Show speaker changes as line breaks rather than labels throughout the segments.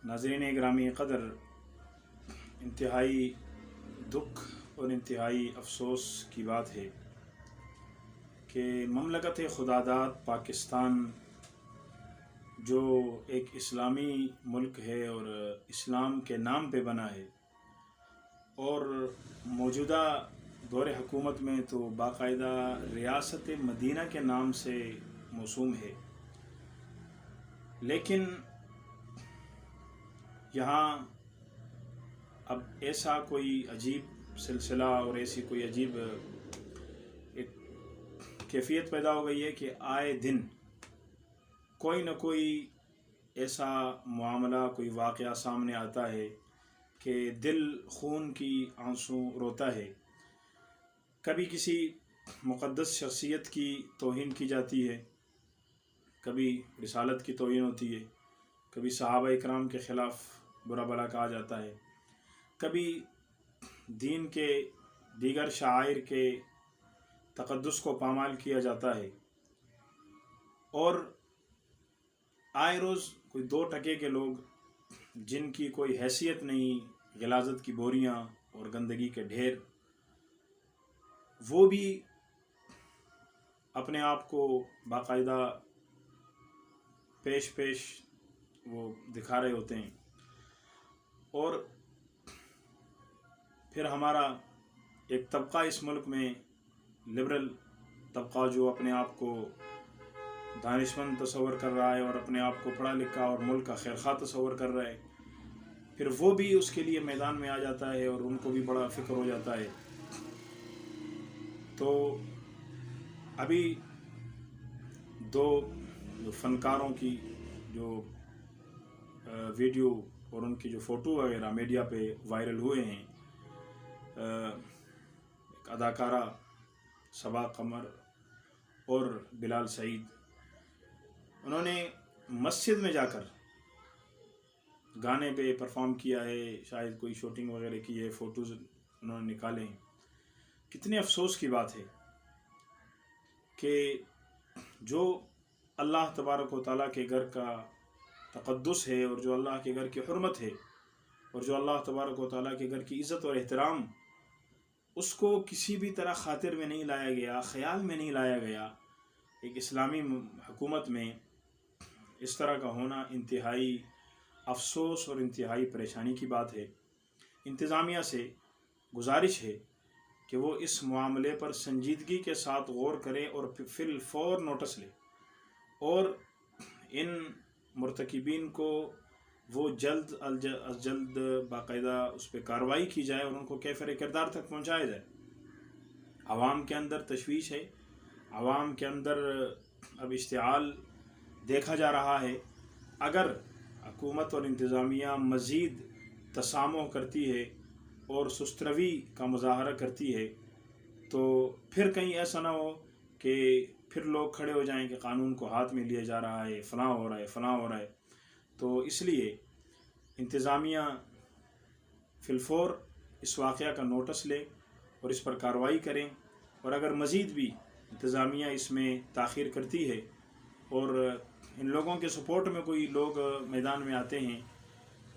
नाज़रीन ग्रामी क़दर, इंतहाई दुख और इंतहाई अफसोस की बात है कि ममलकत खुदादाद पाकिस्तान जो एक इस्लामी मुल्क है और इस्लाम के नाम पे बना है और मौजूदा दौर हुकूमत में तो बाकायदा रियासत मदीना के नाम से मौसूम है, लेकिन यहाँ अब ऐसा कोई अजीब सिलसिला और ऐसी कोई अजीब एक कैफियत पैदा हो गई है कि आए दिन कोई न कोई ऐसा मामला, कोई वाक़या सामने आता है कि दिल खून की आंसू रोता है। कभी किसी मुक़द्दस शख्सियत की तौहीन की जाती है, कभी रिसालत की तौहीन होती है, कभी सहाबा इकराम के ख़िलाफ़ बुरा भला कहा जाता है, कभी दीन के दीगर शायर के तक़द्दुस को पामाल किया जाता है और आए रोज़ कोई दो टके के लोग जिनकी कोई हैसियत नहीं, ग़लाज़त की बोरियां और गंदगी के ढेर, वो भी अपने आप को बाकायदा पेश वो दिखा रहे होते हैं। और फिर हमारा एक तबका इस मुल्क में लिबरल तबका जो अपने आप को दानिशमंद तस्वर कर रहा है और अपने आप को पढ़ा लिखा और मुल्क का खैरखा तस्वर कर रहा है, फिर वो भी उसके लिए मैदान में आ जाता है और उनको भी बड़ा फ़िक्र हो जाता है। तो अभी दो फ़नकारों की जो वीडियो और उनकी जो फ़ोटो वगैरह मीडिया पे वायरल हुए हैं, एक अदाकारा सबा कमर और बिलाल सईद, उन्होंने मस्जिद में जाकर गाने पे परफॉर्म किया है, शायद कोई शूटिंग वगैरह की है, फ़ोटोज़ उन्होंने निकाले हैं। कितने अफसोस की बात है कि जो अल्लाह तबारक व तआला के घर का तक़द्दुस है और जो अल्लाह के घर की हुर्मत है और जो अल्लाह तबारक व तआला के घर की इज़्ज़त और एहतराम, उसको किसी भी तरह खातिर में नहीं लाया गया, ख़याल में नहीं लाया गया। एक इस्लामी हुकूमत में इस तरह का होना इंतहाई अफसोस और इंतहाई परेशानी की बात है। इंतज़ामिया से गुजारिश है कि वो इस मामले पर संजीदगी के साथ गौर करे और फिल फौर नोटिस ले और इन मुर्तकिबीन को वो जल्द अज जल्द बाकायदा उस पर कार्रवाई की जाए और उनको कैफ़िर किरदार तक पहुँचाया जाए। आवाम के अंदर तशवीश है, आवाम के अंदर अब इश्तिआल देखा जा रहा है। अगर हुकूमत और इंतज़ामिया मज़ीद तसामुह करती है और सुस्तरवी का मुज़ाहरा करती है तो फिर कहीं ऐसा ना हो कि फिर लोग खड़े हो जाएं कि क़ानून को हाथ में लिया जा रहा है, फ़लाँ हो रहा है, फ़लाँ हो रहा है। तो इसलिए इंतज़ामिया फ़िलफ़ौर इस वाक़या का नोटिस ले और इस पर कार्रवाई करें और अगर मज़ीद भी इंतज़ामिया इसमें ताख़ीर करती है और इन लोगों के सपोर्ट में कोई लोग मैदान में आते हैं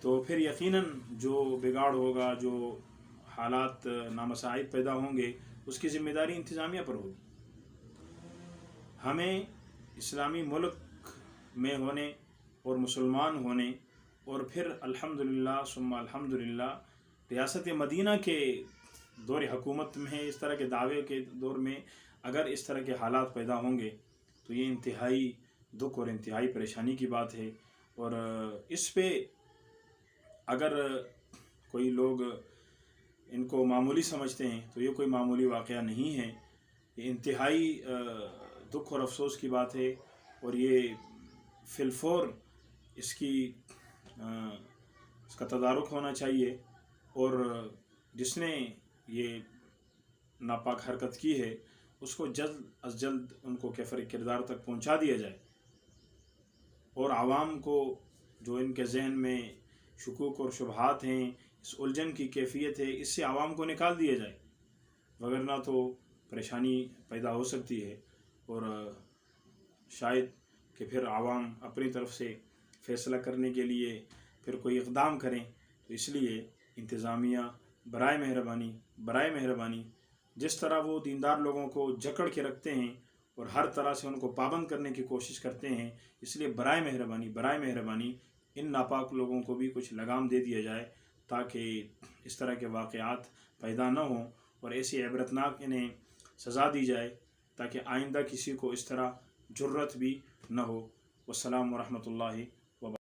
तो फिर यकीनन जो बिगाड़ होगा, जो हालात नामसाइब पैदा होंगे, उसकी ज़िम्मेदारी इंतज़ामिया पर होगी। हमें इस्लामी मुल्क में होने और मुसलमान होने और फिर अल्हम्दुलिल्लाह सुम्मा अल्हम्दुलिल्लाह रियासत मदीना के दौर हुकूमत में इस तरह के दावे के दौर में अगर इस तरह के हालात पैदा होंगे तो ये इंतहाई दुख और इंतहाई परेशानी की बात है। और इस पे अगर कोई लोग इनको मामूली समझते हैं तो ये कोई मामूली वाक़या नहीं है, ये इंतहाई दुख और अफसोस की बात है और ये फ़िलफ़ौर इसका तदारुक होना चाहिए और जिसने ये नापाक हरकत की है उसको जल्द अज जल्द उनको कैफ़िर किरदार तक पहुंचा दिया जाए और आवाम को जो इनके जहन में शुकूक और शुबहात हैं, इस उलझन की कैफियत है, इससे आवाम को निकाल दिया जाए, वगरना तो परेशानी पैदा हो सकती है और शायद कि फिर आवाम अपनी तरफ से फ़ैसला करने के लिए پھر کوئی اقدام کریں، تو اس لیے انتظامیہ برائے مہربانی جس طرح وہ دیندار لوگوں کو جکڑ کے رکھتے ہیں اور ہر طرح سے ان کو پابند کرنے کی کوشش کرتے ہیں، اس لیے برائے مہربانی ان ناپاک لوگوں کو بھی کچھ لگام دے دیا جائے تاکہ اس طرح کے واقعات پیدا نہ ہوں، اور ایسی عبرتناک انہیں سزا دی جائے تاکہ آئندہ کسی کو اس طرح جرت بھی نہ ہو۔ والسلام ورحمۃ اللہ